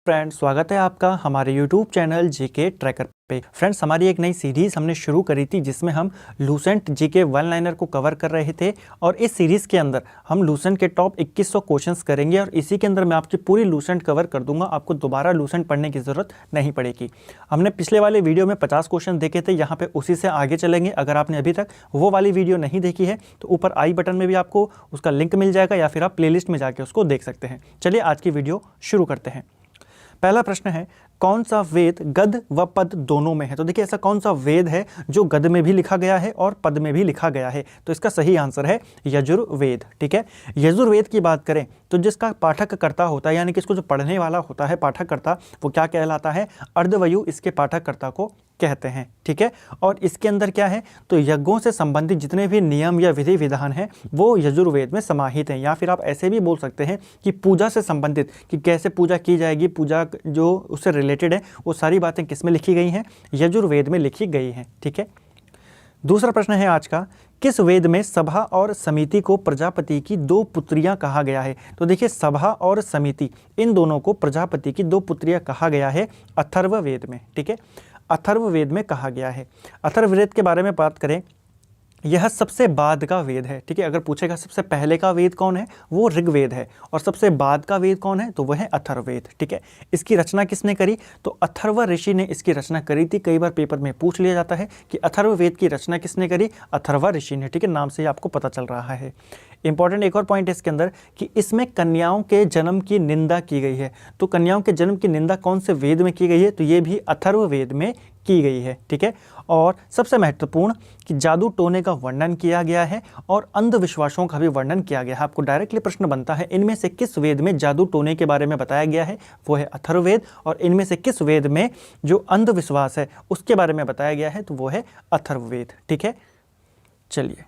Friends, स्वागत है आपका हमारे YouTube चैनल जीके ट्रैकर पे। फ्रेंड्स, हमारी एक नई सीरीज़ हमने शुरू करी थी जिसमें हम लूसेंट जीके वन लाइनर को कवर कर रहे थे और इस सीरीज़ के अंदर हम लूसेंट के टॉप 2100 क्वेश्चंस करेंगे और इसी के अंदर मैं आपकी पूरी लूसेंट कवर कर दूंगा। आपको दोबारा लूसेंट पढ़ने की ज़रूरत नहीं पड़ेगी। हमने पिछले वाले वीडियो में 50 क्वेश्चन देखे थे, यहाँ पर उसी से आगे चलेंगे। अगर आपने अभी तक वो वाली वीडियो नहीं देखी है तो ऊपर आई बटन में भी आपको उसका लिंक मिल जाएगा या फिर आप प्लेलिस्ट में जाके उसको देख सकते हैं। चलिए आज की वीडियो शुरू करते हैं। पहला प्रश्न है, कौन सा वेद गद व पद दोनों में है? तो देखिए, ऐसा कौन सा वेद है जो गद में भी लिखा गया है और पद में भी लिखा गया है? तो इसका सही आंसर है यजुर्वेद। ठीक है, यजुर्वेद की बात करें तो जिसका पाठक कर्ता होता है, यानी कि इसको जो पढ़ने वाला होता है पाठक कर्ता, वो क्या कहलाता है? अर्धवयु इसके पाठक कर्ता को कहते हैं। ठीक है, और इसके अंदर क्या है तो यज्ञों से संबंधित जितने भी नियम या विधि विधान हैं वो यजुर्वेद में समाहित हैं। या फिर आप ऐसे भी बोल सकते हैं कि पूजा से संबंधित, कि कैसे पूजा की जाएगी, पूजा जो उससे रिलेटेड है, वो सारी बातें किस में लिखी गई हैं? यजुर्वेद में लिखी गई हैं। ठीक है, दूसरा प्रश्न है आज का, किस वेद में सभा और समिति को प्रजापति की दो पुत्रियां कहा गया है? तो देखिए, सभा और समिति इन दोनों को प्रजापति की दो पुत्रियां कहा गया है अथर्ववेद में। ठीक है, अथर्ववेद में कहा गया है। अथर्ववेद के बारे में बात करें, यह सबसे बाद का वेद है। ठीक है, अगर पूछेगा सबसे पहले का वेद कौन है, वो ऋग्वेद है, और सबसे बाद का वेद कौन है, तो वह है अथर्ववेद। ठीक है, इसकी रचना किसने करी? तो अथर्व ऋषि ने इसकी रचना करी थी। कई बार पेपर में पूछ लिया जाता है कि अथर्ववेद की रचना किसने करी? अथर्व ऋषि ने। ठीक है, नाम से आपको पता चल रहा है। इंपॉर्टेंट एक और पॉइंट है इसके अंदर कि इसमें कन्याओं के जन्म की निंदा की गई है। तो कन्याओं के जन्म की निंदा कौन से वेद में की गई है? तो ये भी अथर्ववेद में की गई है। ठीक है, और सबसे महत्वपूर्ण कि जादू टोने का वर्णन किया गया है और अंधविश्वासों का भी वर्णन किया गया है। आपको डायरेक्टली प्रश्न बनता है, इनमें से किस वेद में जादू टोने के बारे में बताया गया है? वो है अथर्ववेद। और इनमें से किस वेद में जो अंधविश्वास है उसके बारे में बताया गया है? तो वो है अथर्ववेद। ठीक है, चलिए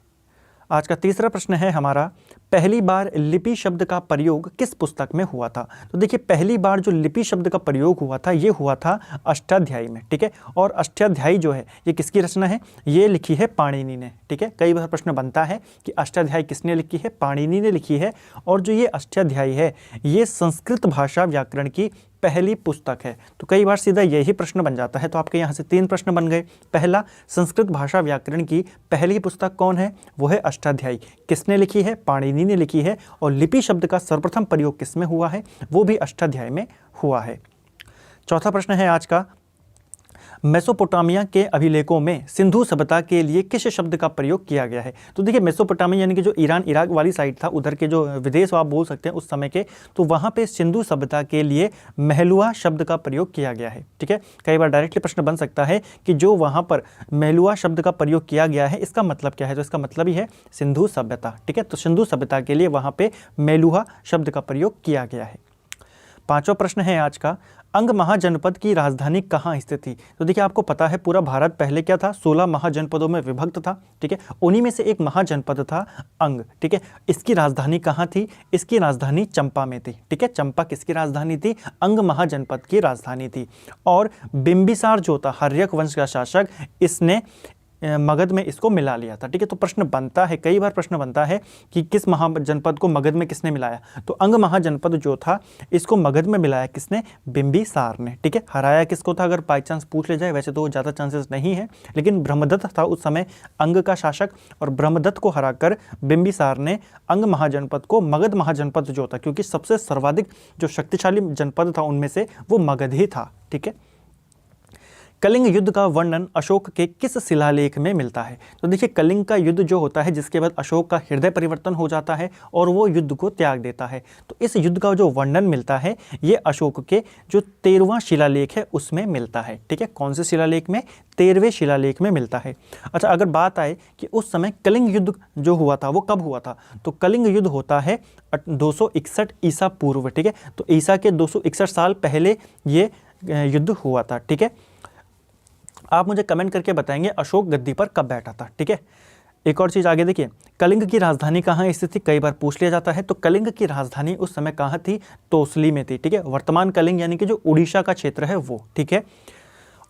आज का तीसरा प्रश्न है हमारा, पहली बार लिपि शब्द का प्रयोग किस पुस्तक में हुआ था? तो देखिए, पहली बार जो लिपि शब्द का प्रयोग हुआ था ये हुआ था अष्टाध्यायी में। ठीक है, और अष्टाध्यायी जो है ये किसकी रचना है? ये लिखी है पाणिनि ने। ठीक है, कई बार प्रश्न बनता है कि अष्टाध्यायी किसने लिखी है? पाणिनि ने लिखी है। और जो ये अष्टाध्यायी है ये संस्कृत भाषा व्याकरण की पहली पुस्तक है। तो कई बार सीधा यही प्रश्न बन जाता है। तो आपके यहाँ से 3 प्रश्न बन गए। पहला, संस्कृत भाषा व्याकरण की पहली पुस्तक कौन है? वो है अष्टाध्यायी। किसने लिखी है? पाणिनि ने लिखी है। और लिपि शब्द का सर्वप्रथम प्रयोग किसमें हुआ है? वो भी अष्टाध्यायी में हुआ है। चौथा प्रश्न है आज का, मेसोपोटामिया के अभिलेखों में सिंधु सभ्यता के लिए किस शब्द का प्रयोग किया गया है? तो देखिए, मेसोपोटामिया यानी कि जो ईरान इराक वाली साइड था, उधर के जो विदेश आप बोल सकते हैं उस समय के, तो वहाँ पे सिंधु सभ्यता के लिए महलुआ शब्द का प्रयोग किया गया है। ठीक है, कई बार डायरेक्टली प्रश्न बन सकता है कि जो वहाँ पर महलुआ शब्द का प्रयोग किया गया है इसका मतलब क्या है? तो इसका मतलब ही है सिंधु सभ्यता। ठीक है, तो सिंधु सभ्यता के लिए वहाँ पे मेलुहा शब्द का प्रयोग किया गया है। पांचवा प्रश्न है आज का, अंग महाजनपद की राजधानी कहाँ स्थित थी? तो देखिए, आपको पता है पूरा भारत पहले क्या था? 16 महाजनपदों में विभक्त था। ठीक है, उन्हीं में से एक महाजनपद था अंग। ठीक है, इसकी राजधानी कहाँ थी? इसकी राजधानी चंपा में थी। ठीक है, चंपा किसकी राजधानी थी? अंग महाजनपद की राजधानी थी। और बिंबिसार जो था हर्यक वंश का शासक, इसने मगध में इसको मिला लिया था। ठीक है, तो प्रश्न बनता है, कई बार प्रश्न बनता है कि किस महाजनपद को मगध में किसने मिलाया? तो अंग महाजनपद जो था इसको मगध में मिलाया किसने? बिंबिसार ने। ठीक है, हराया किसको था? अगर बाई चांस पूछ ले जाए, वैसे तो ज़्यादा चांसेस नहीं है, लेकिन ब्रह्मदत्त था उस समय अंग का शासक, और ब्रह्मदत्त को हराकर बिंबिसार ने अंग महाजनपद को मगध महाजनपद जो था, क्योंकि सबसे सर्वाधिक जो शक्तिशाली जनपद था उनमें से वो मगध ही था। ठीक है, कलिंग युद्ध का वर्णन अशोक के किस शिलालेख में मिलता है? तो देखिए, कलिंग का युद्ध जो होता है जिसके बाद अशोक का हृदय परिवर्तन हो जाता है और वो युद्ध को त्याग देता है, तो इस युद्ध का जो वर्णन मिलता है ये अशोक के जो 13वां शिलालेख है उसमें मिलता है। ठीक है, कौन से शिलालेख में? 13वें शिलालेख में मिलता है। अच्छा, अगर बात आए कि उस समय कलिंग युद्ध जो हुआ था वो कब हुआ था, तो कलिंग युद्ध होता है 261 ईसा पूर्व। ठीक है, तो ईसा के 261 साल पहले ये युद्ध हुआ था। ठीक है, आप मुझे कमेंट करके बताएंगे अशोक गद्दी पर कब बैठा था। ठीक है, एक और चीज़ आगे देखिए, कलिंग की राजधानी कहाँ स्थित थी? कई बार पूछ लिया जाता है। तो कलिंग की राजधानी उस समय कहाँ थी? तोसली में थी। ठीक है, वर्तमान कलिंग यानी कि जो उड़ीसा का क्षेत्र है वो। ठीक है,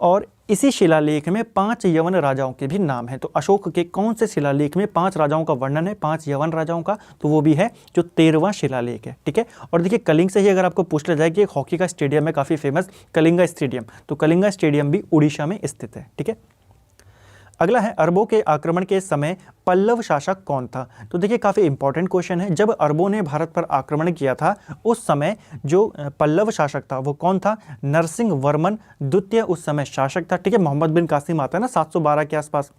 और इसी शिलालेख में 5 यवन राजाओं के भी नाम हैं। तो अशोक के कौन से शिलालेख में 5 राजाओं का वर्णन है, 5 यवन राजाओं का? तो वो भी है जो 13वां शिलालेख है। ठीक है, और देखिए कलिंग से ही अगर आपको पूछ लिया जाए कि एक हॉकी का स्टेडियम है काफ़ी फेमस, कलिंगा स्टेडियम, तो कलिंगा स्टेडियम भी उड़ीसा में स्थित है। ठीक है, अगला है अरबों के आक्रमण के समय पल्लव शासक कौन था? तो देखिए काफ़ी इंपॉर्टेंट क्वेश्चन है। जब अरबों ने भारत पर आक्रमण किया था उस समय जो पल्लव शासक था वो कौन था? नरसिंह वर्मन द्वितीय उस समय शासक था। ठीक है, मोहम्मद बिन कासिम आता है ना 712 के आसपास,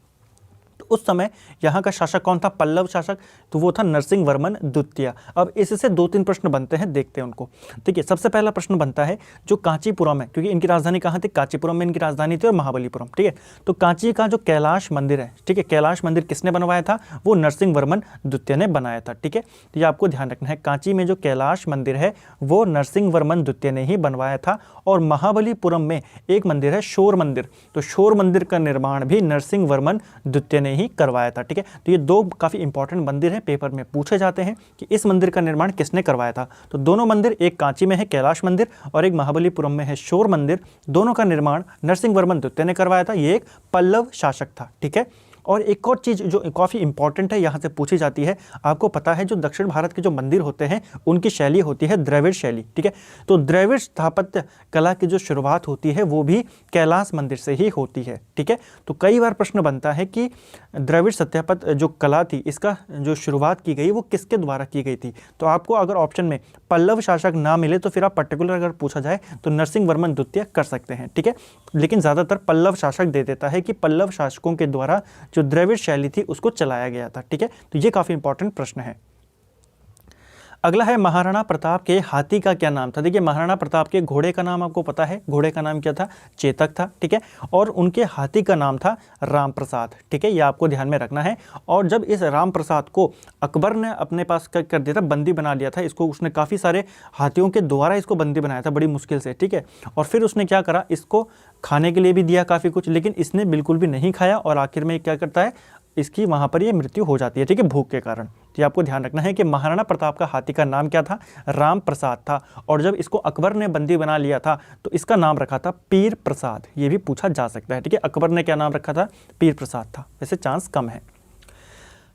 तो उस समय यहाँ का शासक कौन था? पल्लव शासक, तो वो था नरसिंह वर्मन द्वितीय। अब इससे 2-3 प्रश्न बनते हैं, देखते हैं उनको। देखिए सबसे पहला प्रश्न बनता है जो कांचीपुरम है, क्योंकि इनकी राजधानी कहाँ थी? कांचीपुरम में इनकी राजधानी थी और महाबलीपुरम। ठीक है, तो कांची का जो कैलाश मंदिर है, ठीक है, कैलाश मंदिर किसने बनवाया था? वो नरसिंह वर्मन द्वितीय ने बनाया था। ठीक है, तो ये आपको ध्यान रखना है, कांची में जो कैलाश मंदिर है वो नरसिंह वर्मन द्वितीय ने ही बनवाया था। और महाबलीपुरम में एक मंदिर है शोर मंदिर, तो शोर मंदिर का निर्माण भी नरसिंह वर्मन द्वितीय ने ही करवाया था। ठीक है, तो ये 2 काफ़ी इंपॉर्टेंट मंदिर हैं, पेपर में पूछे जाते हैं कि इस मंदिर का निर्माण किसने करवाया था। तो दोनों मंदिर, एक कांची में है कैलाश मंदिर और एक महाबलीपुरम में है शोर मंदिर, दोनों का निर्माण नरसिंह वर्मन द्वितीय ने करवाया था। ये एक पल्लव शासक था। ठीक है, और एक और चीज़ जो काफ़ी इंपॉर्टेंट है यहाँ से पूछी जाती है, आपको पता है जो दक्षिण भारत के जो मंदिर होते हैं उनकी शैली होती है द्रविड़ शैली। ठीक है, तो द्रविड़ स्थापत्य कला की जो शुरुआत होती है वो भी कैलाश मंदिर से ही होती है। ठीक है, तो कई बार प्रश्न बनता है कि द्रविड़ स्थापत्य जो कला थी इसका जो शुरुआत की गई वो किसके द्वारा की गई थी? तो आपको अगर ऑप्शन में पल्लव शासक ना मिले तो फिर आप पर्टिकुलर अगर पूछा जाए तो नरसिंह वर्मन द्वितीय कर सकते हैं। ठीक है, लेकिन ज़्यादातर पल्लव शासक दे देता है कि पल्लव शासकों के द्वारा जो द्रविड़ शैली थी उसको चलाया गया था। ठीक है, तो ये काफ़ी इंपॉर्टेंट प्रश्न है। अगला है महाराणा प्रताप के हाथी का क्या नाम था? देखिए महाराणा प्रताप के घोड़े का नाम आपको पता है, घोड़े का नाम क्या था? चेतक था। ठीक है, और उनके हाथी का नाम था राम प्रसाद। ठीक है, ये आपको ध्यान में रखना है। और जब इस राम प्रसाद को अकबर ने अपने पास कर दिया था, बंदी बना लिया था इसको, उसने काफ़ी सारे हाथियों के द्वारा इसको बंदी बनाया था बड़ी मुश्किल से। ठीक है, और फिर उसने क्या करा, इसको खाने के लिए भी दिया काफ़ी कुछ, लेकिन इसने बिल्कुल भी नहीं खाया और आखिर में क्या करता है, इसकी वहाँ पर ये मृत्यु हो जाती है। ठीक है, भूख के कारण। तो ये आपको ध्यान रखना है कि महाराणा प्रताप का हाथी का नाम क्या था? राम प्रसाद था। और जब इसको अकबर ने बंदी बना लिया था तो इसका नाम रखा था पीर प्रसाद। ये भी पूछा जा सकता है। ठीक है, अकबर ने क्या नाम रखा था? पीर प्रसाद था। वैसे चांस कम है।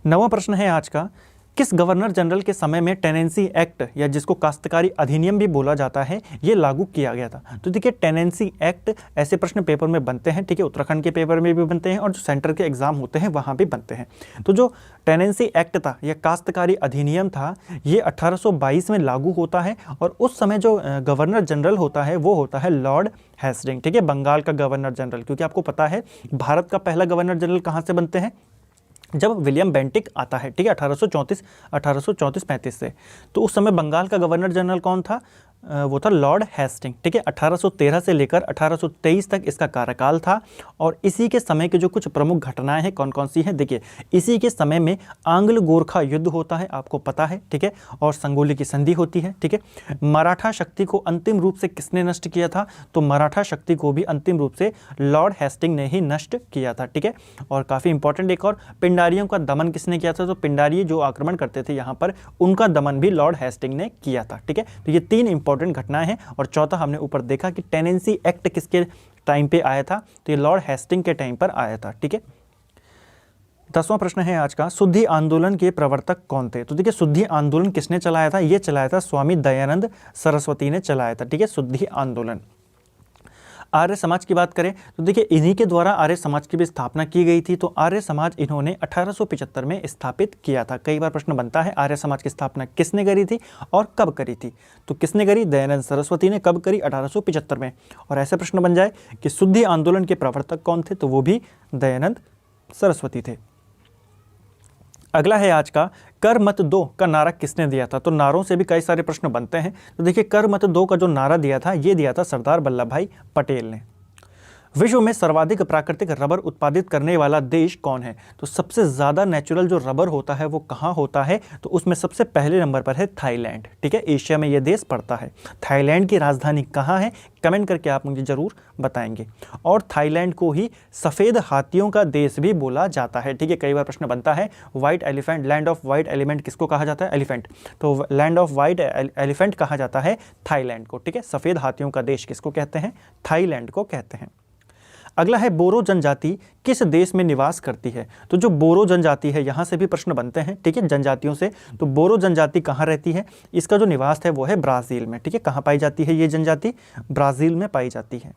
9वां प्रश्न है आज का, किस गवर्नर जनरल के समय में टेनेंसी एक्ट या जिसको काश्तकारी अधिनियम भी बोला जाता है ये लागू किया गया था? तो देखिए टेनेंसी एक्ट, ऐसे प्रश्न पेपर में बनते हैं। ठीक है, उत्तराखंड के पेपर में भी बनते हैं और जो सेंटर के एग्जाम होते हैं वहाँ भी बनते हैं। तो जो टेनेंसी एक्ट था या काश्तकारी अधिनियम था ये 1822 में लागू होता है और उस समय जो गवर्नर जनरल होता है वो होता है लॉर्ड हेस्टिंग्स। ठीक है, बंगाल का गवर्नर जनरल, क्योंकि आपको पता है भारत का पहला गवर्नर जनरल कहाँ से बनते हैं? जब विलियम बेंटिक आता है। ठीक है, 1834-35 से। तो उस समय बंगाल का गवर्नर जनरल कौन था? वो था लॉर्ड हेस्टिंग। ठीक है, 1813 से लेकर 1823 तक इसका कार्यकाल था। और इसी के समय के जो कुछ प्रमुख घटनाएं हैं कौन कौन सी हैं? देखिए इसी के समय में आंग्ल गोरखा युद्ध होता है, आपको पता है। ठीक है, और संगोली की संधि होती है। ठीक है, मराठा शक्ति को अंतिम रूप से किसने नष्ट किया था? तो मराठा शक्ति को भी अंतिम रूप से लॉर्ड हेस्टिंग ने ही नष्ट किया था। ठीक है, और काफ़ी इंपॉर्टेंट एक और, पिंडारियों का दमन किसने किया था? तो पिंडारी जो आक्रमण करते थे यहाँ पर उनका दमन भी लॉर्ड हेस्टिंग ने किया था। ठीक है, तो ये 3 इंपॉर्टेंट घटनाएं हैं। और चौथा हमने ऊपर देखा कि टेनेंसी एक्ट किसके टाइम पे आया था? तो ये लॉर्ड हेस्टिंग के टाइम पर आया था। ठीक है, 10वां प्रश्न है आज का, शुद्धि आंदोलन के प्रवर्तक कौन थे? तो देखिए शुद्धि आंदोलन किसने चलाया था? ये चलाया था स्वामी दयानंद सरस्वती ने चलाया था। ठीक है, शुद्धि आंदोलन। आर्य समाज की बात करें तो देखिए इन्हीं के द्वारा आर्य समाज की भी स्थापना की गई थी। तो आर्य समाज इन्होंने 1875 में स्थापित किया था। कई बार प्रश्न बनता है आर्य समाज की स्थापना किसने करी थी और कब करी थी? तो किसने करी? दयानंद सरस्वती ने। कब करी? 1875 में। और ऐसे प्रश्न बन जाए कि शुद्धि आंदोलन के प्रवर्तक कौन थे? तो वो भी दयानंद सरस्वती थे। अगला है आज का, कर मत दो का नारा किसने दिया था? तो नारों से भी कई सारे प्रश्न बनते हैं। तो देखिए कर मत दो का जो नारा दिया था ये दिया था सरदार वल्लभ भाई पटेल ने। विश्व में सर्वाधिक प्राकृतिक रबर उत्पादित करने वाला देश कौन है? तो सबसे ज़्यादा नेचुरल जो रबर होता है वो कहाँ होता है? तो उसमें सबसे पहले नंबर पर है थाईलैंड। ठीक है, एशिया में ये देश पड़ता है। थाईलैंड की राजधानी कहाँ है? कमेंट करके आप मुझे ज़रूर बताएंगे। और थाईलैंड को ही सफ़ेद हाथियों का देश भी बोला जाता है। ठीक है, कई बार प्रश्न बनता है white elephant, land of white element किसको कहा जाता है? एलिफेंट। तो लैंड ऑफ वाइट एलिफेंट कहा जाता है थाईलैंड को। ठीक है, सफ़ेद हाथियों का देश किसको कहते हैं? थाईलैंड को कहते हैं। अगला है बोरो जनजाति किस देश में निवास करती है। तो जो बोरो जनजाति है यहाँ से भी प्रश्न बनते हैं, ठीक है, जनजातियों से। तो बोरो जनजाति कहाँ रहती है, इसका जो निवास है वो है ब्राज़ील में, ठीक है। कहाँ पाई जाती है ये जनजाति, ब्राज़ील में पाई जाती है।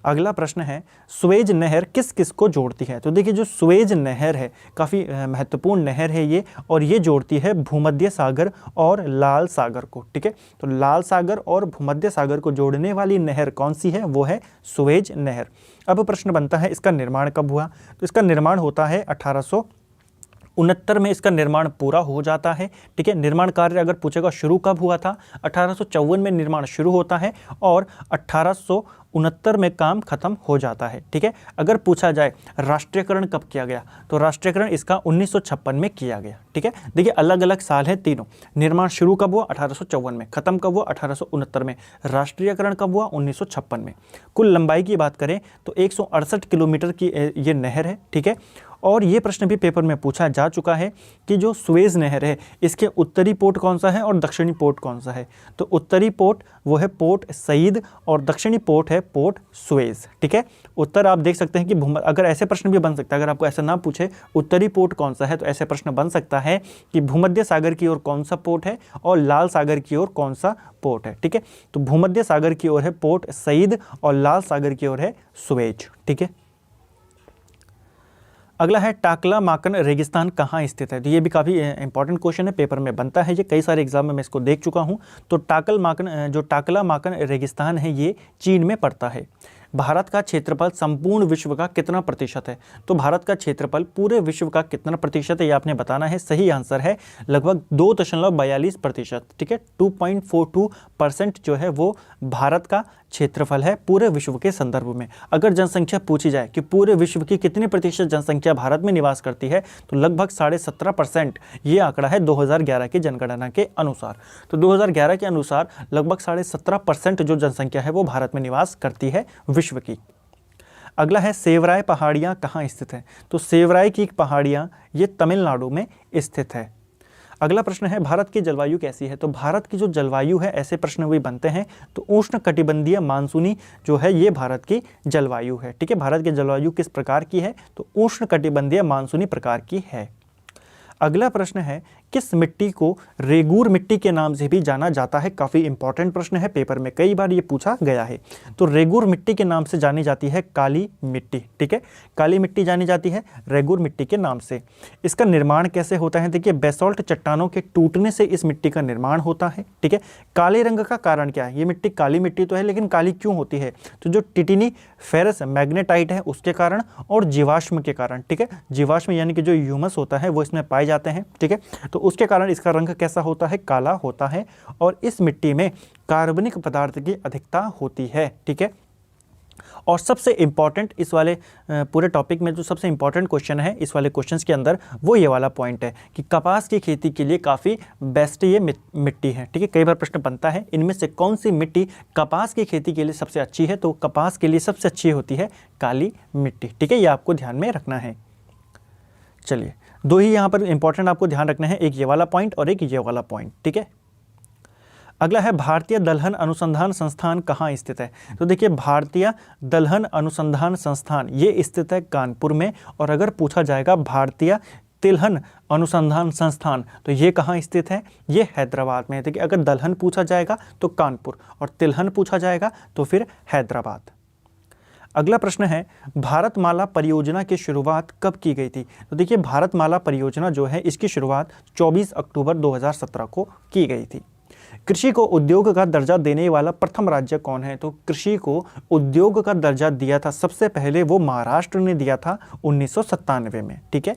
अगला प्रश्न है सुएज नहर किस किस को जोड़ती है। तो देखिए जो सुएज नहर है काफ़ी महत्वपूर्ण नहर है ये, और ये जोड़ती है भूमध्य सागर और लाल सागर को, ठीक है। तो लाल सागर और भूमध्य सागर को जोड़ने वाली नहर कौन सी है, वो है सुएज नहर। अब प्रश्न बनता है इसका निर्माण कब हुआ। तो इसका निर्माण होता है 1869 में इसका निर्माण पूरा हो जाता है, ठीक है। निर्माण कार्य अगर पूछेगा शुरू कब हुआ था, 1854 में निर्माण शुरू होता है और 1869 में काम खत्म हो जाता है, ठीक है। अगर पूछा जाए राष्ट्रीयकरण कब किया गया, तो राष्ट्रीयकरण इसका 1956 में किया गया, ठीक है। देखिए अलग अलग साल है तीनों। निर्माण शुरू कब हुआ, 1854 में, खत्म कब हुआ, 1869 में, राष्ट्रीयकरण कब हुआ, 1956 में। कुल लंबाई की बात करें तो 168 किलोमीटर की ये नहर है, ठीक है। और ये प्रश्न भी पेपर में पूछा जा चुका है कि जो सुएज नहर है इसके उत्तरी पोर्ट कौन सा है और दक्षिणी पोर्ट कौन सा है। तो उत्तरी पोर्ट वो है पोर्ट सईद और दक्षिणी पोर्ट है पोर्ट सुएज, ठीक है। उत्तर आप देख सकते हैं कि अगर ऐसे प्रश्न भी बन सकता है, अगर आपको ऐसा ना पूछे उत्तरी पोर्ट कौन सा है, तो ऐसे प्रश्न बन सकता है कि भूमध्य सागर की ओर कौन सा पोर्ट है और लाल सागर की ओर कौन सा पोर्ट है, ठीक है। तो भूमध्य सागर की ओर है पोर्ट सईद और लाल सागर की ओर है सुएज, ठीक है। अगला है टाकला माकन रेगिस्तान कहाँ स्थित है। तो ये भी काफ़ी इंपॉर्टेंट क्वेश्चन है, पेपर में बनता है ये, कई सारे एग्जाम में मैं इसको देख चुका हूँ। तो टाकला माकन रेगिस्तान है ये चीन में पड़ता है। भारत का क्षेत्रफल संपूर्ण विश्व का कितना प्रतिशत है। तो भारत का क्षेत्रफल पूरे विश्व का कितना प्रतिशत है ये आपने बताना है। सही आंसर है लगभग 2.42%, ठीक है। 2.42% जो है वो भारत का क्षेत्रफल है पूरे विश्व के संदर्भ में। अगर जनसंख्या पूछी जाए कि पूरे विश्व की कितने प्रतिशत जनसंख्या भारत में निवास करती है, तो लगभग 17.5% ये आंकड़ा है 2011 की जनगणना के अनुसार। तो 2011 के अनुसार लगभग 17.5% जो जनसंख्या है वो भारत में निवास करती है विश्व की। अगला है सेवराय पहाड़ियाँ कहाँ स्थित है। तो सेवराय की पहाड़ियाँ ये तमिलनाडु में स्थित है। अगला प्रश्न है भारत की जलवायु कैसी है। तो भारत की जो जलवायु है, ऐसे प्रश्न भी बनते हैं। तो उष्ण कटिबंधीय मानसूनी जो है ये भारत की जलवायु है, ठीक है। भारत की जलवायु किस प्रकार की है, तो उष्ण कटिबंधीय मानसूनी प्रकार की है। अगला प्रश्न है किस मिट्टी को रेगूर मिट्टी के नाम से भी जाना जाता है। काफ़ी इंपॉर्टेंट प्रश्न है, पेपर में कई बार ये पूछा गया है। तो रेगूर मिट्टी के नाम से जानी जाती है काली मिट्टी, ठीक है। काली मिट्टी जानी जाती है रेगूर मिट्टी के नाम से। इसका निर्माण कैसे होता है, देखिए बेसॉल्ट चट्टानों के टूटने से इस मिट्टी का निर्माण होता है, ठीक है। काले रंग का कारण क्या है, ये मिट्टी काली मिट्टी तो है लेकिन काली क्यों होती है, तो जो टिटिनी फेरस मैग्नेटाइट है उसके कारण और जीवाश्म के कारण, ठीक है। जीवाश्म यानी कि जो ह्यूमस होता है वो इसमें पाए जाते हैं, ठीक है। तो उसके कारण इसका रंग कैसा होता है, काला होता है। और इस मिट्टी में कार्बनिक पदार्थ की अधिकता होती है, ठीक है। और सबसे इंपॉर्टेंट इस वाले पूरे टॉपिक में जो सबसे इंपॉर्टेंट क्वेश्चन है इस वाले क्वेश्चंस के अंदर, वो ये वाला पॉइंट है कि कपास की खेती के लिए काफ़ी बेस्ट ये मिट्टी है, ठीक है। कई बार प्रश्न बनता है इनमें से कौन सी मिट्टी कपास की खेती के लिए सबसे अच्छी है। तो कपास के लिए सबसे अच्छी होती है काली मिट्टी, ठीक है। ये आपको ध्यान में रखना है। चलिए दो ही यहाँ पर इंपॉर्टेंट आपको ध्यान रखना है, एक ये वाला पॉइंट और एक ये वाला पॉइंट, ठीक है। अगला है भारतीय दलहन अनुसंधान संस्थान कहाँ स्थित है। तो देखिए भारतीय दलहन अनुसंधान संस्थान ये स्थित है कानपुर में। और अगर पूछा जाएगा भारतीय तिलहन अनुसंधान संस्थान तो ये कहाँ स्थित है, ये हैदराबाद में है। देखिए अगर दलहन पूछा जाएगा तो कानपुर और तिलहन पूछा जाएगा तो फिर हैदराबाद। अगला प्रश्न है भारतमाला परियोजना की शुरुआत कब की गई थी। तो देखिए भारतमाला परियोजना जो है इसकी शुरुआत 24 अक्टूबर 2017 को की गई थी। कृषि को उद्योग का दर्जा देने वाला प्रथम राज्य कौन है। तो कृषि को उद्योग का दर्जा दिया था सबसे पहले वो महाराष्ट्र ने दिया था 1997 में, ठीक है।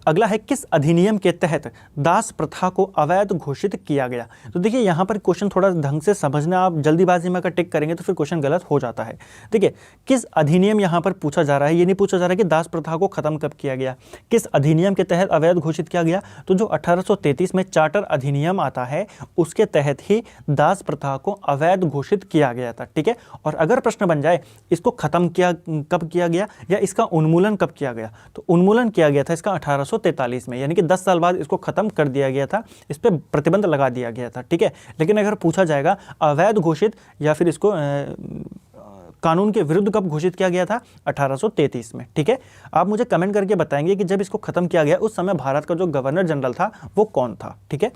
अगला है किस अधिनियम के तहत दास प्रथा को अवैध घोषित किया गया। तो देखिए यहाँ पर क्वेश्चन थोड़ा ढंग से समझना, आप जल्दीबाजी में अगर टिक करेंगे तो फिर क्वेश्चन गलत हो जाता है। देखिए किस अधिनियम यहाँ पर पूछा जा रहा है, ये नहीं पूछा जा रहा है कि दास प्रथा को खत्म कब किया गया, किस अधिनियम के तहत अवैध घोषित किया गया। तो जो 1833 में चार्टर अधिनियम आता है उसके तहत ही दास प्रथा को अवैध घोषित किया गया था, ठीक है। और अगर प्रश्न बन जाए इसको खत्म कब किया गया या इसका उन्मूलन कब किया गया, तो उन्मूलन किया गया था इसका 1843 में, यानी कि 10 साल बाद इसको खत्म कर दिया गया था, इस पर प्रतिबंध लगा दिया गया था, ठीक है। लेकिन अगर पूछा जाएगा अवैध घोषित या फिर इसको कानून के विरुद्ध कब घोषित किया गया था? 1833 में। ठीक है, आप मुझे कमेंट करके बताएंगे कि जब इसको खत्म किया गया उस समय भारत का जो गवर्नर जनरल था वो कौन था। ठीक है,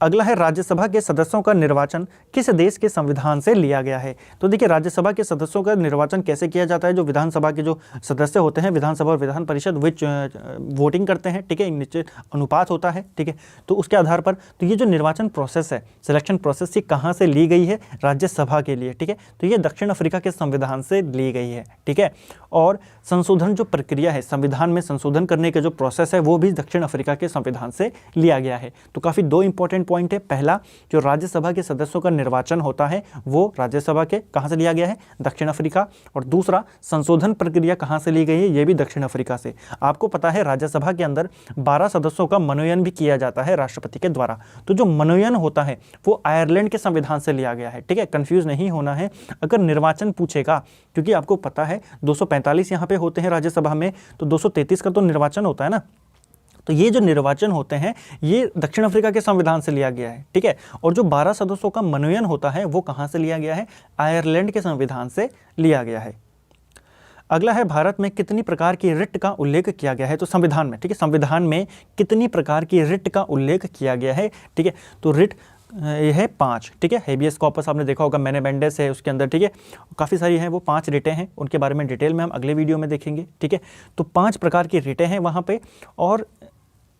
अगला है राज्यसभा के सदस्यों का निर्वाचन किस देश के संविधान से लिया गया है? तो देखिए, राज्यसभा के सदस्यों का निर्वाचन कैसे किया जाता है? जो विधानसभा के जो सदस्य होते हैं, विधानसभा और विधान परिषद विच वोटिंग करते हैं। ठीक है, निश्चित अनुपात होता है। ठीक है, तो उसके आधार पर तो ये जो निर्वाचन प्रोसेस है, सिलेक्शन प्रोसेस, ये कहाँ से ली गई है? राज्यसभा के लिए। ठीक है, तो ये दक्षिण अफ्रीका के संविधान से ली गई है। ठीक है, और संशोधन जो प्रक्रिया है, संविधान में संशोधन करने का जो प्रोसेस है, वो भी दक्षिण अफ्रीका के संविधान से लिया गया है। तो काफ़ी दो इंपॉर्टेंट पॉइंट है। पहला, जो राज्यसभा के सदस्यों का निर्वाचन होता है वो राज्यसभा के कहां से लिया गया है? दक्षिण अफ्रीका। और दूसरा, संशोधन प्रक्रिया कहां से ली गई है? ये भी दक्षिण अफ्रीका से। आपको पता है राज्यसभा के अंदर 12 सदस्यों का मनोनयन भी किया जाता है राष्ट्रपति के द्वारा। तो जो मनोनयन होता है वो आयरलैंड के संविधान से लिया गया है। ठीक है, कंफ्यूज नहीं होना है। अगर निर्वाचन पूछेगा, क्योंकि आपको पता है 245 यहाँ पे होते हैं राज्यसभा में, तो 233 का तो निर्वाचन होता है ना। तो ये जो निर्वाचन होते हैं ये दक्षिण अफ्रीका के संविधान से लिया गया है। ठीक है, और जो 12 सदस्यों का मनोनयन होता है वो कहाँ से लिया गया है? आयरलैंड के संविधान से लिया गया है। अगला है, भारत में कितनी प्रकार की रिट का उल्लेख किया गया है? तो संविधान में, ठीक है, संविधान में कितनी प्रकार की रिट का उल्लेख किया गया है? ठीक है, तो रिट ये है 5। ठीक है, हेबियस कॉर्पस आपने देखा होगा, मेनेमेंडेस है उसके अंदर। ठीक है, काफ़ी सारी हैं, वो 5 रिटें हैं, उनके बारे में डिटेल में हम अगले वीडियो में देखेंगे। ठीक है, तो 5 प्रकार की रिटें हैं वहाँ पे, और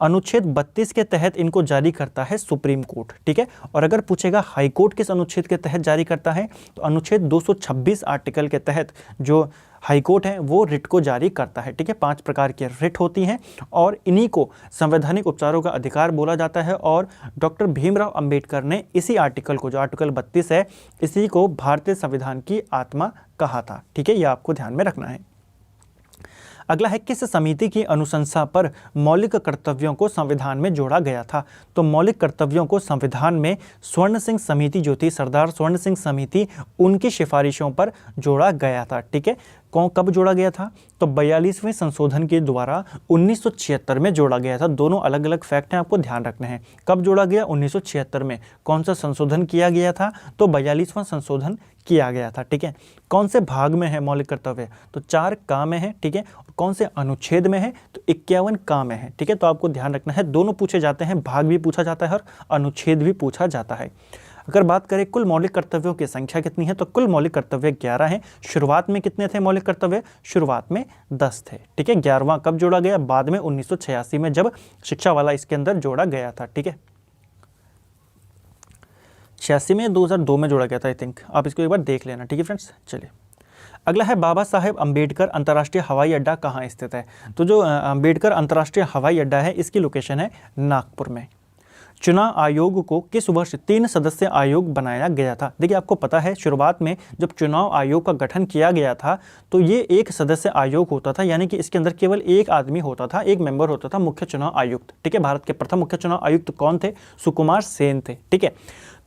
अनुच्छेद 32 के तहत इनको जारी करता है सुप्रीम कोर्ट। ठीक है, और अगर पूछेगा हाई कोर्ट किस अनुच्छेद के तहत जारी करता है, तो अनुच्छेद 226 आर्टिकल के तहत जो हाई कोर्ट है वो रिट को जारी करता है। ठीक है, 5 प्रकार की रिट होती हैं और इन्हीं को संवैधानिक उपचारों का अधिकार बोला जाता है। और डॉक्टर भीमराव अंबेडकर ने इसी आर्टिकल को, जो आर्टिकल 32 है, इसी को भारतीय संविधान की आत्मा कहा था। ठीक है, यह आपको ध्यान में रखना है। अगला है, किस समिति की अनुशंसा पर मौलिक कर्तव्यों को संविधान में जोड़ा गया था? तो मौलिक कर्तव्यों को संविधान में स्वर्ण सिंह समिति जो थी, सरदार स्वर्ण सिंह समिति, उनकी सिफारिशों पर जोड़ा गया था। ठीक है, कब जोड़ा गया था? तो 42वें संशोधन के द्वारा 1976 में जोड़ा गया था। दोनों अलग अलग फैक्ट हैं, आपको ध्यान रखने हैं। कब जोड़ा गया? 1976 में। कौन सा संशोधन किया गया था? तो 42वां संशोधन किया गया था। ठीक है, कौन से भाग में है मौलिक कर्तव्य? तो 4 का में है। ठीक है, कौन से अनुच्छेद में है? तो 51 का में है। ठीक है, तो आपको ध्यान रखना है, दोनों पूछे जाते हैं, भाग भी पूछा जाता है और अनुच्छेद भी पूछा जाता है। अगर बात करें कुल मौलिक कर्तव्यों की संख्या कितनी है, तो कुल मौलिक कर्तव्य 11 हैं। शुरुआत में कितने थे मौलिक कर्तव्य? शुरुआत में 10 थे। ठीक है, 11वां कब जोड़ा गया? बाद में 1986 में, जब शिक्षा वाला इसके अंदर जोड़ा गया था। ठीक है, 86 में, 2002 में जोड़ा गया था आई थिंक। आप इसको एक बार देख लेना। ठीक है फ्रेंड्स, चलिए अगला है, बाबा साहेब अंबेडकर अंतर्राष्ट्रीय हवाई अड्डा कहाँ स्थित है? तो जो अंबेडकर अंतर्राष्ट्रीय हवाई अड्डा है, इसकी लोकेशन है नागपुर में। चुनाव आयोग को किस वर्ष 3 सदस्यीय आयोग बनाया गया था? देखिए, आपको पता है शुरुआत में जब चुनाव आयोग का गठन किया गया था तो ये 1 सदस्य आयोग होता था, यानी कि इसके अंदर केवल 1 आदमी होता था, 1 मेंबर होता था, मुख्य चुनाव आयुक्त। ठीक है, भारत के प्रथम मुख्य चुनाव आयुक्त कौन थे? सुकुमार सेन थे। ठीक है,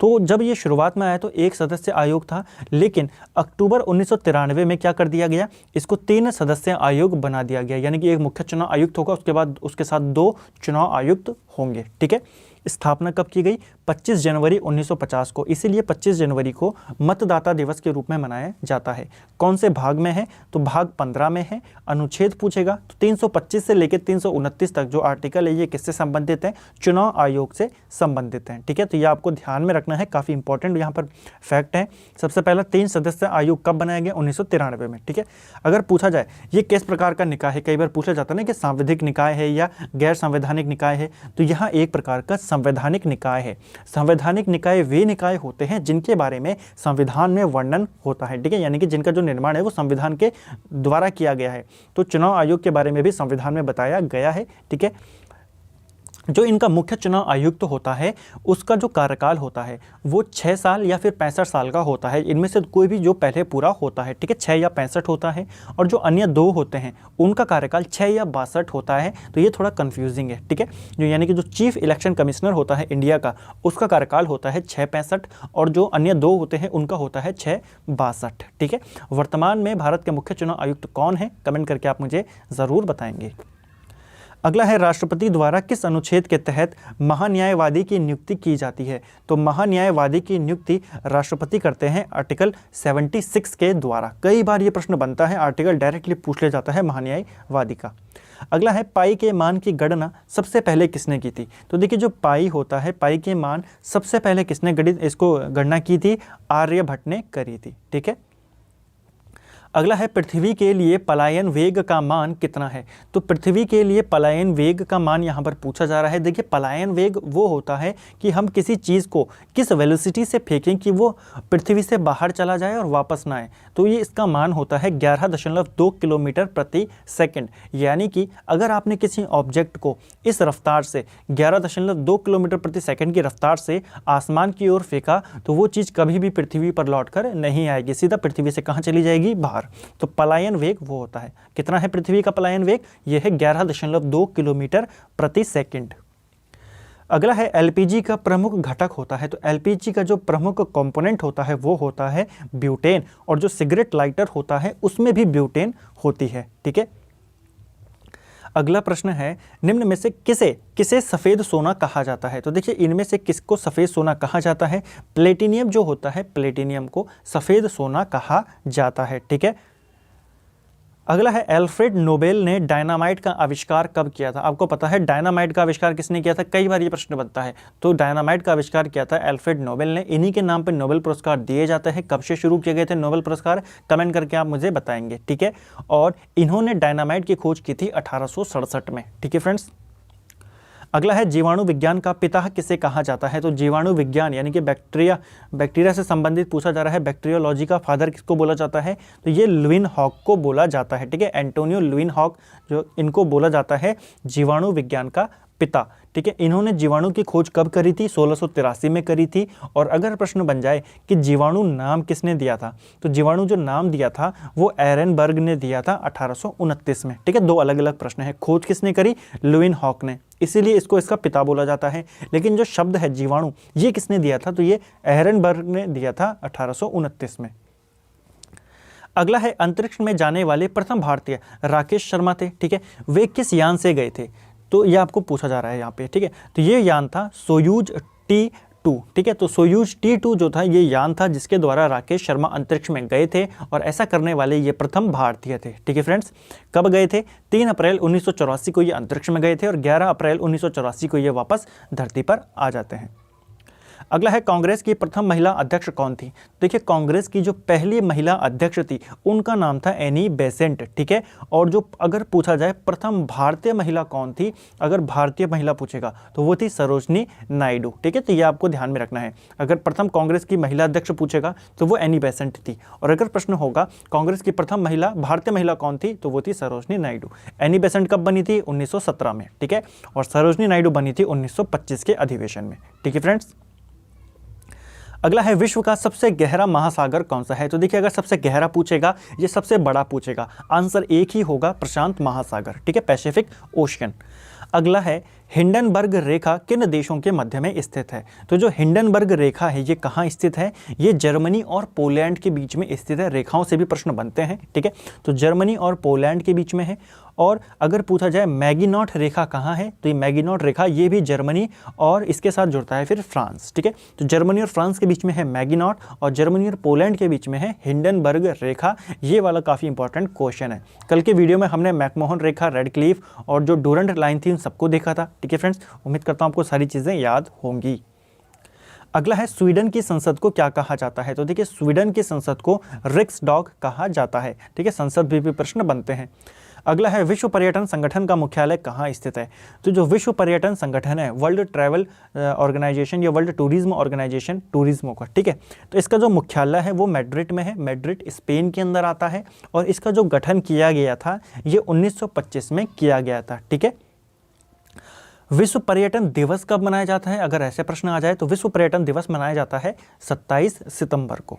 तो जब ये शुरुआत में आया तो 1 सदस्य आयोग था, लेकिन अक्टूबर 1993 में क्या कर दिया गया? इसको 3 सदस्य आयोग बना दिया गया, यानी कि 1 मुख्य चुनाव आयुक्त होगा, उसके बाद उसके साथ 2 चुनाव आयुक्त होंगे। ठीक है, स्थापना कब की गई? 25 जनवरी 1950 को। इसीलिए 25 जनवरी को मतदाता दिवस के रूप में मनाया जाता है। कौन से भाग में है? तो भाग 15 में है। अनुच्छेद पूछेगा तो 325 से लेकर 329 तक जो आर्टिकल है ये किससे संबंधित है? चुनाव आयोग से संबंधित हैं। ठीक है, तो ये आपको ध्यान में रखना है, काफ़ी इंपॉर्टेंट यहाँ पर फैक्ट है। सबसे पहला 3 सदस्य आयोग कब बनाया गया? 1993 में। ठीक है, अगर पूछा जाए ये किस प्रकार का निकाय है, कई बार पूछा जाता है ना कि सांविधिक निकाय है या गैर संवैधानिक निकाय है, तो यहाँ एक प्रकार का संवैधानिक निकाय है। संवैधानिक निकाय वे निकाय होते हैं जिनके बारे में संविधान में वर्णन होता है। ठीक है, यानी कि जिनका जो निर्माण है वो संविधान के द्वारा किया गया है। तो चुनाव आयोग के बारे में भी संविधान में बताया गया है। ठीक है, जो इनका मुख्य चुनाव आयुक्त होता है उसका जो कार्यकाल होता है वो 6 साल या फिर 65 साल का होता है। इनमें से कोई भी जो पहले पूरा होता है, ठीक है, 6 या 65 होता है, और जो अन्य 2 होते हैं उनका कार्यकाल 6 या 62 होता है। तो ये थोड़ा कंफ्यूजिंग है। ठीक है, जो यानी कि जो चीफ इलेक्शन कमिश्नर होता है इंडिया का, उसका कार्यकाल होता है 665, और जो अन्य 2 होते हैं उनका होता है 662। ठीक है, वर्तमान में भारत के मुख्य चुनाव आयुक्त कौन है? कमेंट करके आप मुझे ज़रूर बताएंगे। अगला है राष्ट्रपति द्वारा किस अनुच्छेद के तहत महान्यायवादी की नियुक्ति की जाती है। तो महान्यायवादी की नियुक्ति राष्ट्रपति करते हैं आर्टिकल 76 के द्वारा। कई बार ये प्रश्न बनता है, आर्टिकल डायरेक्टली पूछ लिया जाता है महान्यायवादी का। अगला है पाई के मान की गणना सबसे पहले किसने की थी। तो देखिए जो पाई होता है, पाई के मान सबसे पहले किसने इसको गणना की थी, आर्यभट्ट ने करी थी। ठीक है। अगला है पृथ्वी के लिए पलायन वेग का मान कितना है। तो पृथ्वी के लिए पलायन वेग का मान यहाँ पर पूछा जा रहा है। देखिए पलायन वेग वो होता है कि हम किसी चीज़ को किस वेलोसिटी से फेंकें कि वो पृथ्वी से बाहर चला जाए और वापस ना आए। तो ये इसका मान होता है 11.2 किलोमीटर प्रति सेकंड। यानी कि अगर आपने किसी ऑब्जेक्ट को इस रफ्तार से 11.2 किलोमीटर प्रति सेकंड की रफ्तार से आसमान की ओर फेंका तो वो चीज़ कभी भी पृथ्वी पर लौटकर नहीं आएगी, सीधा पृथ्वी से कहाँ चली जाएगी, बाहर। तो पलायन वेग वो होता है। कितना है पृथ्वी का पलायन वेग, यह है 11.2 किलोमीटर प्रति सेकंड। अगला है एलपीजी का प्रमुख घटक होता है। तो एलपीजी का जो प्रमुख कंपोनेंट होता है वो होता है ब्यूटेन, और जो सिगरेट लाइटर होता है उसमें भी ब्यूटेन होती है। ठीक है। अगला प्रश्न है निम्न में से किसे सफ़ेद सोना कहा जाता है। तो देखिए इनमें से किसको सफ़ेद सोना कहा जाता है। प्लेटिनियम जो होता है, प्लेटिनियम को सफ़ेद सोना कहा जाता है। ठीक है। अगला है एल्फ्रेड नोबेल ने डायनामाइट का आविष्कार कब किया था। आपको पता है डायनामाइट का आविष्कार किसने किया था, कई बार ये प्रश्न बनता है। तो डायनामाइट का आविष्कार किया था एल्फ्रेड नोबेल ने। इन्हीं के नाम पर नोबेल पुरस्कार दिए जाते हैं। कब से शुरू किए गए थे नोबेल पुरस्कार, कमेंट करके आप मुझे बताएंगे। ठीक है। और इन्होंने डायनामाइट की खोज की थी 1867 में। ठीक है फ्रेंड्स। अगला है जीवाणु विज्ञान का पिता किसे कहा जाता है। तो जीवाणु विज्ञान यानी कि बैक्टीरिया से संबंधित पूछा जा रहा है। बैक्टीरियोलॉजी का फादर किसको बोला जाता है, तो ये लुईन हॉक को बोला जाता है। ठीक है। एंटोनियो लुईन हॉक जो इनको बोला जाता है जीवाणु विज्ञान का पिता। ठीक है। इन्होंने जीवाणु की खोज कब करी थी, 1683 में करी थी। और अगर प्रश्न बन जाए कि जीवाणु नाम किसने दिया था, तो जीवाणु जो नाम दिया था वो एरेनबर्ग ने दिया था 1829 में। ठीक है। दो अलग अलग प्रश्न है। खोज किसने करी, लुईन हॉक ने, इसीलिए इसको इसका पिता बोला जाता है। लेकिन जो शब्द है जीवाणु ये किसने दिया था, तो ये एरेनबर्ग ने दिया था 1829 में। अगला है अंतरिक्ष में जाने वाले प्रथम भारतीय राकेश शर्मा थे। ठीक है। वे किस यान से गए थे, तो ये आपको पूछा जा रहा है यहाँ पे। ठीक है। तो ये यान था सोयूज T2। ठीक है। तो सोयूज T2 जो था ये यान था जिसके द्वारा राकेश शर्मा अंतरिक्ष में गए थे, और ऐसा करने वाले ये प्रथम भारतीय थे। ठीक है फ्रेंड्स। कब गए थे, 3 अप्रैल 1984 को ये अंतरिक्ष में गए थे, और 11 अप्रैल 1984 को ये वापस धरती पर आ जाते हैं। अगला है कांग्रेस की प्रथम महिला अध्यक्ष कौन थी। देखिए कांग्रेस की जो पहली महिला अध्यक्ष थी उनका नाम था एनी बेसेंट। ठीक है। और जो अगर पूछा जाए प्रथम भारतीय महिला कौन थी, अगर भारतीय महिला पूछेगा तो वो थी सरोजनी नायडू। ठीक है। तो ये आपको ध्यान में रखना है। अगर प्रथम कांग्रेस की महिला अध्यक्ष पूछेगा तो वो एनी बेसेंट थी, और अगर प्रश्न होगा कांग्रेस की प्रथम महिला भारतीय महिला कौन थी, तो वो थी सरोजनी नायडू। एनी बेसेंट कब बनी थी, 1917 में। ठीक है। और सरोजनी नायडू बनी थी 1925 के अधिवेशन में। ठीक है फ्रेंड्स। अगला है विश्व का सबसे गहरा महासागर कौन सा है। तो देखिए अगर सबसे गहरा पूछेगा, ये सबसे बड़ा पूछेगा, आंसर एक ही होगा, प्रशांत महासागर। ठीक है, पैसिफिक ओशियन। अगला है हिंडनबर्ग रेखा किन देशों के मध्य में स्थित है। तो जो हिंडनबर्ग रेखा है ये कहाँ स्थित है, ये जर्मनी और पोलैंड के बीच में स्थित है। रेखाओं से भी प्रश्न बनते हैं। ठीक है। तो जर्मनी और पोलैंड के बीच में है। और अगर पूछा जाए मैगिनॉट रेखा कहाँ है, तो ये मैगिनॉट रेखा ये भी जर्मनी और इसके साथ जुड़ता है फिर फ्रांस। ठीक है। तो जर्मनी और फ्रांस के बीच में है मैगिनॉट, और जर्मनी और पोलैंड के बीच में है हिंडनबर्ग रेखा। ये वाला काफ़ी इंपॉर्टेंट क्वेश्चन है। कल के वीडियो में हमने मैकमोहन रेखा, रेडक्लिफ और जो डूरंट लाइन थी उन सबको देखा था। ठीक है फ्रेंड्स, उम्मीद करता हूँ आपको सारी चीज़ें याद होंगी। अगला है स्वीडन की संसद को क्या कहा जाता है। तो देखिए स्वीडन की संसद को रिक्सडॉग कहा जाता है। ठीक है, संसद भी प्रश्न बनते हैं। अगला है विश्व पर्यटन संगठन का मुख्यालय कहाँ स्थित है। तो जो विश्व पर्यटन संगठन है, वर्ल्ड ट्रैवल ऑर्गेनाइजेशन या वर्ल्ड टूरिज्म ऑर्गेनाइजेशन, टूरिज्मो का, ठीक है, तो इसका जो मुख्यालय है वो मैड्रिड में है। मैड्रिड स्पेन के अंदर आता है, और इसका जो गठन किया गया था ये 1925 में किया गया था। ठीक है। विश्व पर्यटन दिवस कब मनाया जाता है, अगर ऐसे प्रश्न आ जाए तो विश्व पर्यटन दिवस मनाया जाता है 27 सितंबर को।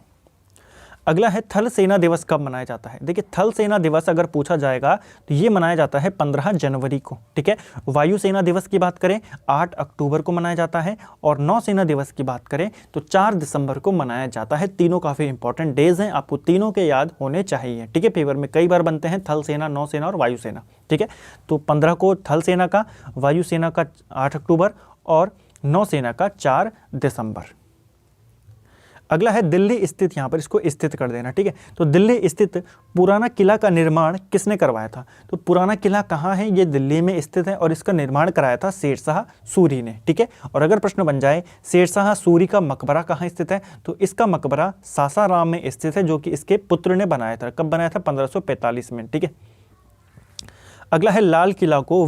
अगला है थल सेना दिवस कब मनाया जाता है। देखिए थल सेना दिवस अगर पूछा जाएगा तो ये मनाया जाता है 15 जनवरी को, ठीक है। वायुसेना दिवस की बात करें 8 अक्टूबर को मनाया जाता है, और नौसेना दिवस की बात करें तो 4 दिसंबर को मनाया जाता है। तीनों काफ़ी इंपॉर्टेंट डेज हैं, आपको तीनों के याद होने चाहिए, ठीक है। पेपर में कई बार बनते हैं थल सेना, नौसेना और वायुसेना, ठीक है। तो 15 को थल सेना का, वायुसेना का 8 अक्टूबर और नौसेना का 4 दिसंबर। अगला है दिल्ली स्थित, यहाँ पर इसको स्थित कर देना, ठीक है। तो दिल्ली स्थित पुराना किला का निर्माण किसने करवाया था। तो पुराना किला कहाँ है, ये दिल्ली में स्थित है और इसका निर्माण कराया था शेरशाह सूरी ने, ठीक है। और अगर प्रश्न बन जाए शेरशाह सूरी का मकबरा कहाँ स्थित है, तो इसका मकबरा सासाराम में स्थित है, जो कि इसके पुत्र ने बनाया था। कब बनाया था, 1545 में, ठीक है। अगला है लाल किला को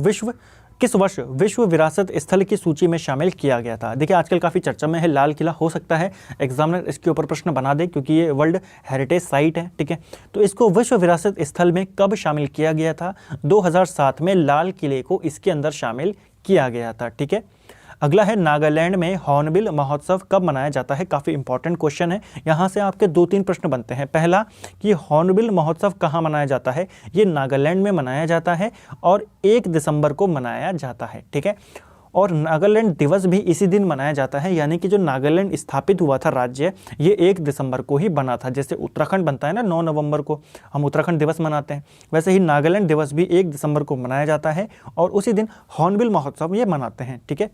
किस वर्ष विश्व विरासत स्थल की सूची में शामिल किया गया था। देखिए आजकल काफ़ी चर्चा में है लाल किला, हो सकता है एग्जामिनर इसके ऊपर प्रश्न बना दे क्योंकि ये वर्ल्ड हेरिटेज साइट है, ठीक है। तो इसको विश्व विरासत स्थल में कब शामिल किया गया था, 2007 में लाल किले को इसके अंदर शामिल किया गया था, ठीक है। अगला है नागालैंड में हॉर्नबिल महोत्सव कब मनाया जाता है। काफ़ी इंपॉर्टेंट क्वेश्चन है, यहाँ से आपके 2-3 प्रश्न बनते हैं। पहला कि हॉर्नबिल महोत्सव कहाँ मनाया जाता है, ये नागालैंड में मनाया जाता है और 1 दिसंबर को मनाया जाता है, ठीक है। और नागालैंड दिवस भी इसी दिन मनाया जाता है, यानी कि जो नागालैंड स्थापित हुआ था राज्य, ये 1 दिसंबर को ही बना था। जैसे उत्तराखंड बनता है ना 9 नवंबर को, हम उत्तराखंड दिवस मनाते हैं, वैसे ही नागालैंड दिवस भी 1 दिसंबर को मनाया जाता है और उसी दिन हॉर्नबिल महोत्सव ये मनाते हैं, ठीक है।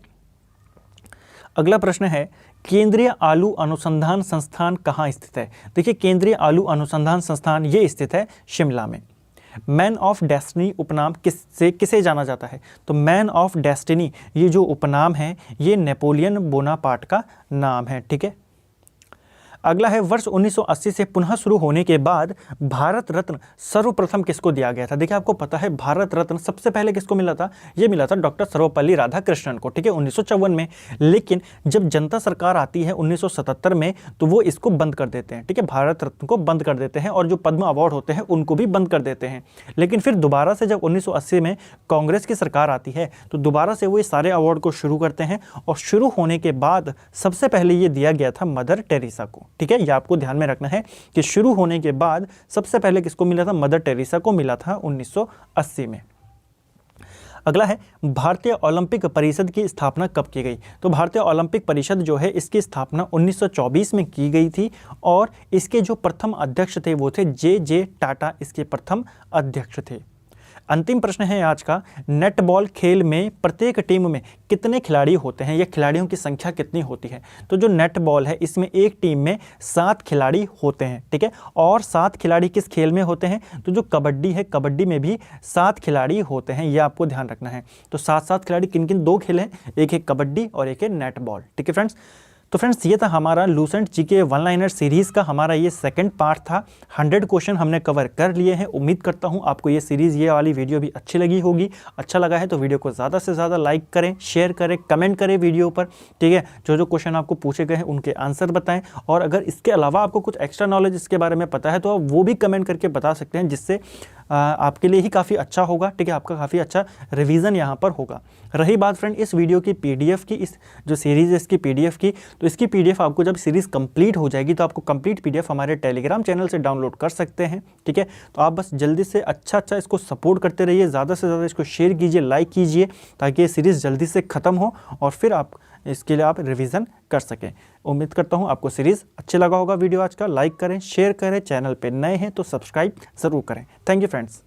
अगला प्रश्न है केंद्रीय आलू अनुसंधान संस्थान कहाँ स्थित है। देखिए केंद्रीय आलू अनुसंधान संस्थान ये स्थित है शिमला में। मैन ऑफ डेस्टिनी उपनाम किसे जाना जाता है, तो मैन ऑफ डेस्टिनी ये जो उपनाम है ये नेपोलियन बोनापार्ट का नाम है, ठीक है। अगला है वर्ष 1980 से पुनः शुरू होने के बाद भारत रत्न सर्वप्रथम किसको दिया गया था। देखिए आपको पता है भारत रत्न सबसे पहले किसको मिला था, ये मिला था डॉक्टर सर्वपल्ली राधाकृष्णन को, ठीक है, 1954 में। लेकिन जब जनता सरकार आती है 1977 में तो वो इसको बंद कर देते हैं, ठीक है, भारत रत्न को बंद कर देते हैं और जो पद्म अवार्ड होते हैं उनको भी बंद कर देते हैं। लेकिन फिर दोबारा से जब 1980 में कांग्रेस की सरकार आती है तो दोबारा से वो ये सारे अवार्ड को शुरू करते हैं और शुरू होने के बाद सबसे पहले ये दिया गया था मदर टेरेसा को, ठीक है। ये आपको ध्यान में रखना है कि शुरू होने के बाद सबसे पहले किसको मिला था, मदर टेरेसा को मिला था 1980 में। अगला है भारतीय ओलंपिक परिषद की स्थापना कब की गई। तो भारतीय ओलंपिक परिषद जो है इसकी स्थापना 1924 में की गई थी और इसके जो प्रथम अध्यक्ष थे वो थे जे टाटा, इसके प्रथम अध्यक्ष थे। अंतिम प्रश्न है आज का, नेटबॉल खेल में प्रत्येक टीम में कितने खिलाड़ी होते हैं या खिलाड़ियों की संख्या कितनी होती है। तो जो नेटबॉल है इसमें एक टीम में 7 खिलाड़ी होते हैं, ठीक है। और 7 खिलाड़ी किस खेल में होते हैं, तो जो कबड्डी है कबड्डी में भी 7 खिलाड़ी होते हैं, ये आपको ध्यान रखना है। तो 7 खिलाड़ी किन किन, 2 खेल हैं, एक है कबड्डी और एक है नेटबॉल, ठीक है फ्रेंड्स। तो फ्रेंड्स ये था हमारा Lucent GK one liner series का हमारा ये सेकंड पार्ट था। 100 क्वेश्चन हमने कवर कर लिए हैं। उम्मीद करता हूँ आपको ये सीरीज़, ये वाली वीडियो भी अच्छी लगी होगी। अच्छा लगा है तो वीडियो को ज़्यादा से ज़्यादा लाइक करें, शेयर करें, कमेंट करें वीडियो पर, ठीक है। जो क्वेश्चन आपको पूछे गए हैं उनके आंसर बताएं और अगर इसके अलावा आपको कुछ एक्स्ट्रा नॉलेज इसके बारे में पता है तो आप वो भी कमेंट करके बता सकते हैं, जिससे आपके लिए ही काफ़ी अच्छा होगा, ठीक है। आपका काफ़ी अच्छा रिवीजन यहाँ पर होगा। रही बात फ्रेंड इस वीडियो की पीडीएफ की, इस जो सीरीज़ है इसकी पीडीएफ की, तो इसकी पीडीएफ आपको जब सीरीज़ कंप्लीट हो जाएगी तो आपको कंप्लीट पीडीएफ हमारे टेलीग्राम चैनल से डाउनलोड कर सकते हैं, ठीक है। तो आप बस जल्दी से अच्छा इसको सपोर्ट करते रहिए, ज़्यादा से ज़्यादा इसको शेयर कीजिए, लाइक कीजिए, ताकि ये सीरीज़ जल्दी से ख़त्म हो और फिर आप इसके लिए आप रिवीजन कर सकें। उम्मीद करता हूँ आपको सीरीज़ अच्छे लगा होगा। वीडियो आज का लाइक करें, शेयर करें, चैनल पे नए हैं तो सब्सक्राइब ज़रूर करें। Thank you friends.